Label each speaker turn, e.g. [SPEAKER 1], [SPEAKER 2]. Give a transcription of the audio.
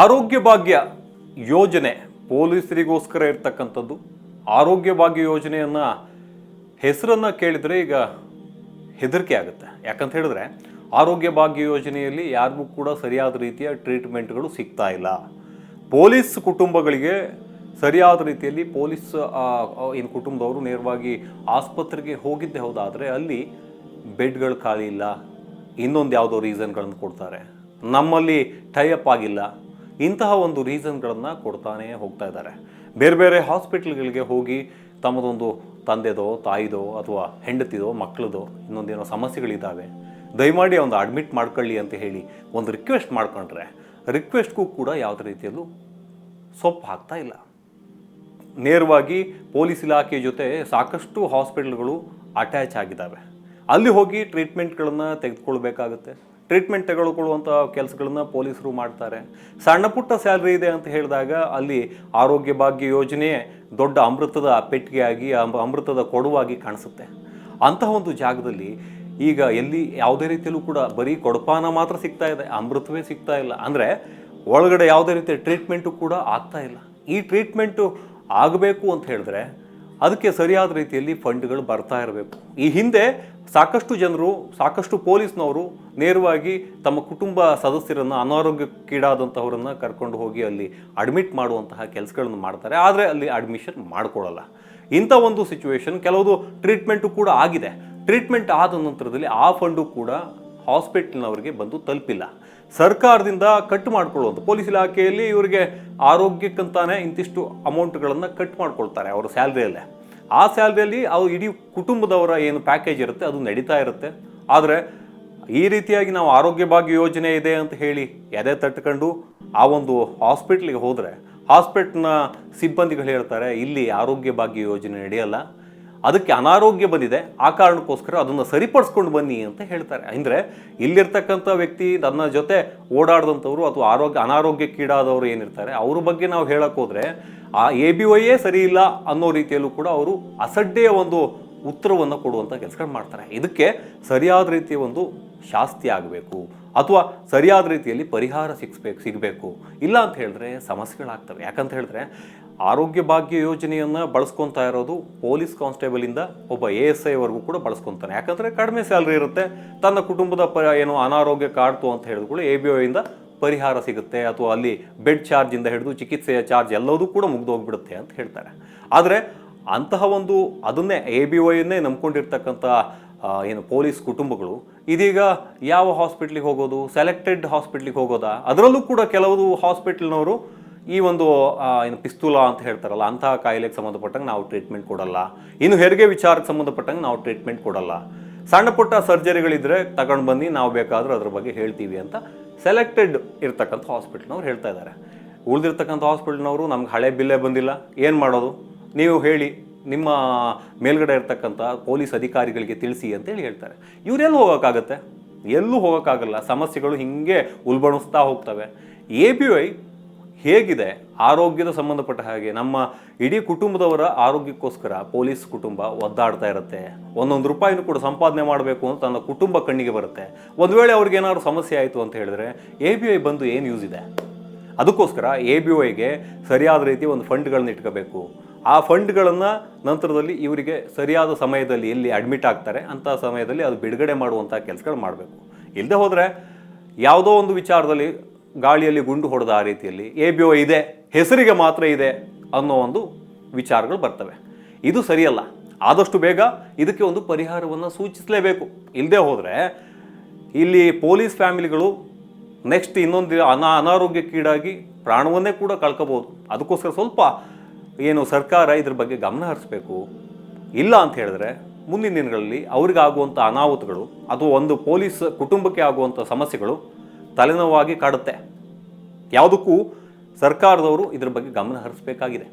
[SPEAKER 1] ಆರೋಗ್ಯ ಭಾಗ್ಯ ಯೋಜನೆ ಪೊಲೀಸರಿಗೋಸ್ಕರ ಇರ್ತಕ್ಕಂಥದ್ದು. ಆರೋಗ್ಯ ಭಾಗ್ಯ ಯೋಜನೆಯನ್ನು ಹೆಸರನ್ನು ಕೇಳಿದರೆ ಈಗ ಹೆದರಿಕೆ ಆಗುತ್ತೆ. ಯಾಕಂತ ಹೇಳಿದ್ರೆ ಆರೋಗ್ಯ ಭಾಗ್ಯ ಯೋಜನೆಯಲ್ಲಿ ಯಾರಿಗೂ ಕೂಡ ಸರಿಯಾದ ರೀತಿಯ ಟ್ರೀಟ್ಮೆಂಟ್ಗಳು ಸಿಗ್ತಾ ಇಲ್ಲ. ಪೊಲೀಸ್ ಕುಟುಂಬಗಳಿಗೆ ಸರಿಯಾದ ರೀತಿಯಲ್ಲಿ ಪೊಲೀಸ್ ಏನು ಕುಟುಂಬದವರು ನೇರವಾಗಿ ಆಸ್ಪತ್ರೆಗೆ ಹೋಗಿದ್ದೇ ಹೋದಾದರೆ ಅಲ್ಲಿ ಬೆಡ್ಗಳು ಖಾಲಿ ಇಲ್ಲ, ಇನ್ನೊಂದು ಯಾವುದೋ ರೀಸನ್ಗಳನ್ನು ಕೊಡ್ತಾರೆ, ನಮ್ಮಲ್ಲಿ ಟೈಅಪ್ ಆಗಿಲ್ಲ, ಇಂತಹ ಒಂದು ರೀಸನ್ಗಳನ್ನು ಕೊಡ್ತಾನೆ ಹೋಗ್ತಾ ಇದ್ದಾರೆ. ಬೇರೆ ಬೇರೆ ಹಾಸ್ಪಿಟ್ಲ್ಗಳಿಗೆ ಹೋಗಿ ತಮ್ಮದೊಂದು ತಂದೆದೋ ತಾಯಿದೋ ಅಥವಾ ಹೆಂಡತಿದೋ ಮಕ್ಕಳದೋ ಇನ್ನೊಂದೇನೋ ಸಮಸ್ಯೆಗಳಿದ್ದಾವೆ, ದಯಮಾಡಿ ಒಂದು ಅಡ್ಮಿಟ್ ಮಾಡ್ಕೊಳ್ಳಿ ಅಂತ ಹೇಳಿ ಒಂದು ರಿಕ್ವೆಸ್ಟ್ ಮಾಡ್ಕೊಂಡ್ರೆ ರಿಕ್ವೆಸ್ಟ್ಗೂ ಕೂಡ ಯಾವುದೇ ರೀತಿಯಲ್ಲೂ ಸೊಪ್ಪು ಹಾಕ್ತಾ ಇಲ್ಲ. ನೇರವಾಗಿ ಪೊಲೀಸ್ ಇಲಾಖೆ ಜೊತೆ ಸಾಕಷ್ಟು ಹಾಸ್ಪಿಟಲ್ಗಳು ಅಟ್ಯಾಚ್ ಆಗಿದ್ದಾವೆ. ಅಲ್ಲಿ ಹೋಗಿ ಟ್ರೀಟ್ಮೆಂಟ್ಗಳನ್ನು ತೆಗೆದುಕೊಳ್ಬೇಕಾಗುತ್ತೆ. ಟ್ರೀಟ್ಮೆಂಟ್ ತೆಗೆದುಕೊಳ್ಳುವಂಥ ಕೆಲಸಗಳನ್ನು ಪೊಲೀಸರು ಮಾಡ್ತಾರೆ. ಸಣ್ಣ ಪುಟ್ಟ ಸ್ಯಾಲ್ರಿ ಇದೆ ಅಂತ ಹೇಳಿದಾಗ ಅಲ್ಲಿ ಆರೋಗ್ಯ ಭಾಗ್ಯ ಯೋಜನೆಯೇ ದೊಡ್ಡ ಅಮೃತದ ಪೆಟ್ಟಿಗೆಯಾಗಿ ಅಮೃತದ ಕೊಡುವಾಗಿ ಕಾಣಿಸುತ್ತೆ. ಅಂತಹ ಒಂದು ಜಾಗದಲ್ಲಿ ಈಗ ಎಲ್ಲಿ ಯಾವುದೇ ರೀತಿಯಲ್ಲೂ ಕೂಡ ಬರೀ ಕೊಡಪಾನ ಮಾತ್ರ ಸಿಗ್ತಾ ಇದೆ, ಅಮೃತವೇ ಸಿಗ್ತಾ ಇಲ್ಲ. ಅಂದರೆ ಒಳಗಡೆ ಯಾವುದೇ ರೀತಿಯ ಟ್ರೀಟ್ಮೆಂಟು ಕೂಡ ಆಗ್ತಾ ಇಲ್ಲ. ಈ ಟ್ರೀಟ್ಮೆಂಟು ಆಗಬೇಕು ಅಂತ ಹೇಳಿದ್ರೆ ಅದಕ್ಕೆ ಸರಿಯಾದ ರೀತಿಯಲ್ಲಿ ಫಂಡ್ಗಳು ಬರ್ತಾ ಇರಬೇಕು. ಈ ಹಿಂದೆ ಸಾಕಷ್ಟು ಜನರು, ಸಾಕಷ್ಟು ಪೊಲೀಸ್ನವರು ನೇರವಾಗಿ ತಮ್ಮ ಕುಟುಂಬ ಸದಸ್ಯರನ್ನು, ಅನಾರೋಗ್ಯಕ್ಕೀಡಾದಂಥವರನ್ನು ಕರ್ಕೊಂಡು ಹೋಗಿ ಅಲ್ಲಿ ಅಡ್ಮಿಟ್ ಮಾಡುವಂತಹ ಕೆಲಸಗಳನ್ನು ಮಾಡ್ತಾರೆ. ಆದರೆ ಅಲ್ಲಿ ಅಡ್ಮಿಷನ್ ಮಾಡ್ಕೊಳ್ಳಲ್ಲ. ಇಂಥ ಒಂದು ಸಿಚುವೇಶನ್, ಕೆಲವುದು ಟ್ರೀಟ್ಮೆಂಟು ಕೂಡ ಆಗಿದೆ. ಟ್ರೀಟ್ಮೆಂಟ್ ಆದ ನಂತರದಲ್ಲಿ ಆ ಫಂಡು ಕೂಡ ಹಾಸ್ಪಿಟಲ್ನವರಿಗೆ ಬಂದು ತಲುಪಿಲ್ಲ. ಸರ್ಕಾರದಿಂದ ಕಟ್ ಮಾಡಿಕೊಳ್ಳುವಂಥ ಪೊಲೀಸ್ ಇಲಾಖೆಯಲ್ಲಿ ಇವರಿಗೆ ಆರೋಗ್ಯಕ್ಕಂತಾನೆ ಇಂತಿಷ್ಟು ಅಮೌಂಟ್ಗಳನ್ನು ಕಟ್ ಮಾಡ್ಕೊಳ್ತಾರೆ ಅವರ ಸ್ಯಾಲ್ರಿಯಲ್ಲೇ. ಆ ಸ್ಯಾಲ್ರಿಯಲ್ಲಿ ಅವ್ರು ಇಡೀ ಕುಟುಂಬದವರ ಏನು ಪ್ಯಾಕೇಜ್ ಇರುತ್ತೆ ಅದು ನಡೀತಾ ಇರುತ್ತೆ. ಆದರೆ ಈ ರೀತಿಯಾಗಿ ನಾವು ಆರೋಗ್ಯ ಭಾಗ್ಯ ಯೋಜನೆ ಇದೆ ಅಂತ ಹೇಳಿ ಎದೆ ತಟ್ಕೊಂಡು ಆ ಒಂದು ಹಾಸ್ಪಿಟ್ಲಿಗೆ ಹೋದರೆ ಹಾಸ್ಪಿಟ್ಲ್ನ ಸಿಬ್ಬಂದಿಗಳು ಹೇಳ್ತಾರೆ ಇಲ್ಲಿ ಆರೋಗ್ಯ ಭಾಗ್ಯ ಯೋಜನೆ ನಡೆಯಲ್ಲ, ಅದಕ್ಕೆ ಅನಾರೋಗ್ಯ ಬಂದಿದೆ, ಆ ಕಾರಣಕ್ಕೋಸ್ಕರ ಅದನ್ನು ಸರಿಪಡಿಸ್ಕೊಂಡು ಬನ್ನಿ ಅಂತ ಹೇಳ್ತಾರೆ. ಅಂದರೆ ಇಲ್ಲಿರ್ತಕ್ಕಂಥ ವ್ಯಕ್ತಿ ನನ್ನ ಜೊತೆ ಓಡಾಡಿದಂಥವ್ರು ಅಥವಾ ಅನಾರೋಗ್ಯಕ್ಕೀಡಾದವರು ಏನಿರ್ತಾರೆ ಅವ್ರ ಬಗ್ಗೆ ನಾವು ಹೇಳಕ್ಕೆ ಹೋದರೆ ಆ ABOಯೇ ಸರಿ ಇಲ್ಲ ಅನ್ನೋ ರೀತಿಯಲ್ಲೂ ಕೂಡ ಅವರು ಅಸಡ್ಡೆಯ ಒಂದು ಉತ್ತರವನ್ನು ಕೊಡುವಂಥ ಕೆಲಸಗಳು ಮಾಡ್ತಾರೆ. ಇದಕ್ಕೆ ಸರಿಯಾದ ರೀತಿಯ ಒಂದು ಶಾಸ್ತಿ ಆಗಬೇಕು ಅಥವಾ ಸರಿಯಾದ ರೀತಿಯಲ್ಲಿ ಪರಿಹಾರ ಸಿಗಬೇಕು. ಇಲ್ಲ ಅಂತ ಹೇಳಿದ್ರೆ ಸಮಸ್ಯೆಗಳಾಗ್ತವೆ. ಯಾಕಂತ ಹೇಳಿದ್ರೆ ಆರೋಗ್ಯ ಭಾಗ್ಯ ಯೋಜನೆಯನ್ನು ಬಳಸ್ಕೊತಾ ಇರೋದು ಪೊಲೀಸ್ ಕಾನ್ಸ್ಟೇಬಲಿಂದ ಒಬ್ಬ ASIವರೆಗೂ ಕೂಡ ಬಳಸ್ಕೊತಾನೆ. ಯಾಕಂದರೆ ಕಡಿಮೆ ಸ್ಯಾಲ್ರಿ ಇರುತ್ತೆ, ತನ್ನ ಕುಟುಂಬದ ಏನೋ ಅನಾರೋಗ್ಯ ಕಾಡ್ತು ಅಂತ ಹೇಳಿದ್ರು ABOಯಿಂದ ಪರಿಹಾರ ಸಿಗುತ್ತೆ, ಅಥವಾ ಅಲ್ಲಿ ಬೆಡ್ ಚಾರ್ಜಿಂದ ಹಿಡಿದು ಚಿಕಿತ್ಸೆಯ ಚಾರ್ಜ್ ಎಲ್ಲದೂ ಕೂಡ ಮುಗ್ದೋಗ್ಬಿಡುತ್ತೆ ಅಂತ ಹೇಳ್ತಾರೆ. ಆದರೆ ಅಂತಹ ಒಂದು ಅದನ್ನೇ ABOಯನ್ನೇ ನಂಬ್ಕೊಂಡಿರ್ತಕ್ಕಂಥ ಏನು ಪೊಲೀಸ್ ಕುಟುಂಬಗಳು ಇದೀಗ ಯಾವ ಹಾಸ್ಪಿಟ್ಲಿಗೆ ಹೋಗೋದು, ಸೆಲೆಕ್ಟೆಡ್ ಹಾಸ್ಪಿಟ್ಲಿಗೆ ಹೋಗೋದಾ? ಅದರಲ್ಲೂ ಕೂಡ ಕೆಲವು ಹಾಸ್ಪಿಟಲ್ನವರು ಈ ಒಂದು ಏನು ಪಿಸ್ತೂಲ ಅಂತ ಹೇಳ್ತಾರಲ್ಲ ಅಂತಹ ಕಾಯಿಲೆಗೆ ಸಂಬಂಧಪಟ್ಟಂಗೆ ನಾವು ಟ್ರೀಟ್ಮೆಂಟ್ ಕೊಡಲ್ಲ, ಇನ್ನು ಹೆರಿಗೆ ವಿಚಾರಕ್ಕೆ ಸಂಬಂಧಪಟ್ಟಂಗೆ ನಾವು ಟ್ರೀಟ್ಮೆಂಟ್ ಕೊಡಲ್ಲ, ಸಣ್ಣ ಪುಟ್ಟ ಸರ್ಜರಿಗಳಿದ್ರೆ ತಗೊಂಡು ಬನ್ನಿ, ನಾವು ಬೇಕಾದರೂ ಅದ್ರ ಬಗ್ಗೆ ಹೇಳ್ತೀವಿ ಅಂತ ಸೆಲೆಕ್ಟೆಡ್ ಇರ್ತಕ್ಕಂಥ ಹಾಸ್ಪಿಟ್ಲ್ನವ್ರು ಹೇಳ್ತಾ ಇದ್ದಾರೆ. ಉಳಿದಿರ್ತಕ್ಕಂಥ ಹಾಸ್ಪಿಟ್ಲ್ನವರು ನಮ್ಗೆ ಹಳೆ ಬಿಲ್ಲೇ ಬಂದಿಲ್ಲ, ಏನು ಮಾಡೋದು ನೀವು ಹೇಳಿ, ನಿಮ್ಮ ಮೇಲ್ಗಡೆ ಇರ್ತಕ್ಕಂಥ ಪೊಲೀಸ್ ಅಧಿಕಾರಿಗಳಿಗೆ ತಿಳಿಸಿ ಅಂತೇಳಿ ಹೇಳ್ತಾರೆ. ಇವರೆಲ್ಲೂ ಹೋಗೋಕ್ಕಾಗತ್ತೆ? ಎಲ್ಲೂ ಹೋಗೋಕ್ಕಾಗಲ್ಲ. ಸಮಸ್ಯೆಗಳು ಹೀಗೆ ಉಲ್ಬಣಿಸ್ತಾ ಹೋಗ್ತವೆ. ABOI ಹೇಗಿದೆ ಆರೋಗ್ಯದ ಸಂಬಂಧಪಟ್ಟ ಹಾಗೆ ನಮ್ಮ ಇಡೀ ಕುಟುಂಬದವರ ಆರೋಗ್ಯಕ್ಕೋಸ್ಕರ ಪೊಲೀಸ್ ಕುಟುಂಬ ಒದ್ದಾಡ್ತಾ ಇರುತ್ತೆ. ಒಂದೊಂದು ರೂಪಾಯಿನೂ ಕೂಡ ಸಂಪಾದನೆ ಮಾಡಬೇಕು ಅಂತ ತನ್ನ ಕುಟುಂಬ ಕಣ್ಣಿಗೆ ಬರುತ್ತೆ. ಒಂದು ವೇಳೆ ಅವ್ರಿಗೇನಾದ್ರು ಸಮಸ್ಯೆ ಆಯಿತು ಅಂತ ಹೇಳಿದ್ರೆ ABOI ಬಂದು ಏನು ಯೂಸ್ ಇದೆ? ಅದಕ್ಕೋಸ್ಕರ ABOIಗೆ ಸರಿಯಾದ ರೀತಿ ಒಂದು ಫಂಡ್ಗಳನ್ನ ಇಟ್ಕೋಬೇಕು. ಆ ಫಂಡ್ಗಳನ್ನು ನಂತರದಲ್ಲಿ ಇವರಿಗೆ ಸರಿಯಾದ ಸಮಯದಲ್ಲಿ ಎಲ್ಲಿ ಅಡ್ಮಿಟ್ ಆಗ್ತಾರೆ ಅಂಥ ಸಮಯದಲ್ಲಿ ಅದು ಬಿಡುಗಡೆ ಮಾಡುವಂಥ ಕೆಲಸಗಳು ಮಾಡಬೇಕು. ಇಲ್ಲದೆ ಹೋದರೆ ಯಾವುದೋ ಒಂದು ವಿಚಾರದಲ್ಲಿ ಗಾಳಿಯಲ್ಲಿ ಗುಂಡು ಹೊಡೆದ ಆ ರೀತಿಯಲ್ಲಿ ABOI ಇದೆ, ಹೆಸರಿಗೆ ಮಾತ್ರ ಇದೆ ಅನ್ನೋ ಒಂದು ವಿಚಾರಗಳು ಬರ್ತವೆ. ಇದು ಸರಿಯಲ್ಲ. ಆದಷ್ಟು ಬೇಗ ಇದಕ್ಕೆ ಒಂದು ಪರಿಹಾರವನ್ನು ಸೂಚಿಸಲೇಬೇಕು. ಇಲ್ಲದೆ ಹೋದರೆ ಇಲ್ಲಿ ಪೊಲೀಸ್ ಫ್ಯಾಮಿಲಿಗಳು ನೆಕ್ಸ್ಟ್ ಇನ್ನೊಂದು ಅನಾರೋಗ್ಯಕ್ಕೀಡಾಗಿ ಪ್ರಾಣವನ್ನೇ ಕೂಡ ಕಳ್ಕೋಬೋದು. ಅದಕ್ಕೋಸ್ಕರ ಸ್ವಲ್ಪ ಏನು ಸರ್ಕಾರ ಇದ್ರ ಬಗ್ಗೆ ಗಮನ ಹರಿಸಬೇಕು. ಇಲ್ಲ ಅಂತ ಹೇಳಿದ್ರೆ ಮುಂದಿನ ದಿನಗಳಲ್ಲಿ ಅವ್ರಿಗಾಗುವಂಥ ಅನಾಹುತಗಳು ಅಥವಾ ಒಂದು ಪೊಲೀಸ್ ಕುಟುಂಬಕ್ಕೆ ಆಗುವಂಥ ಸಮಸ್ಯೆಗಳು ತಲೆನೋವಾಗಿ ಕಾಡುತ್ತೆ. ಯಾವುದಕ್ಕೂ ಸರ್ಕಾರದವರು ಇದ್ರ ಬಗ್ಗೆ ಗಮನ ಹರಿಸಬೇಕಾಗಿದೆ.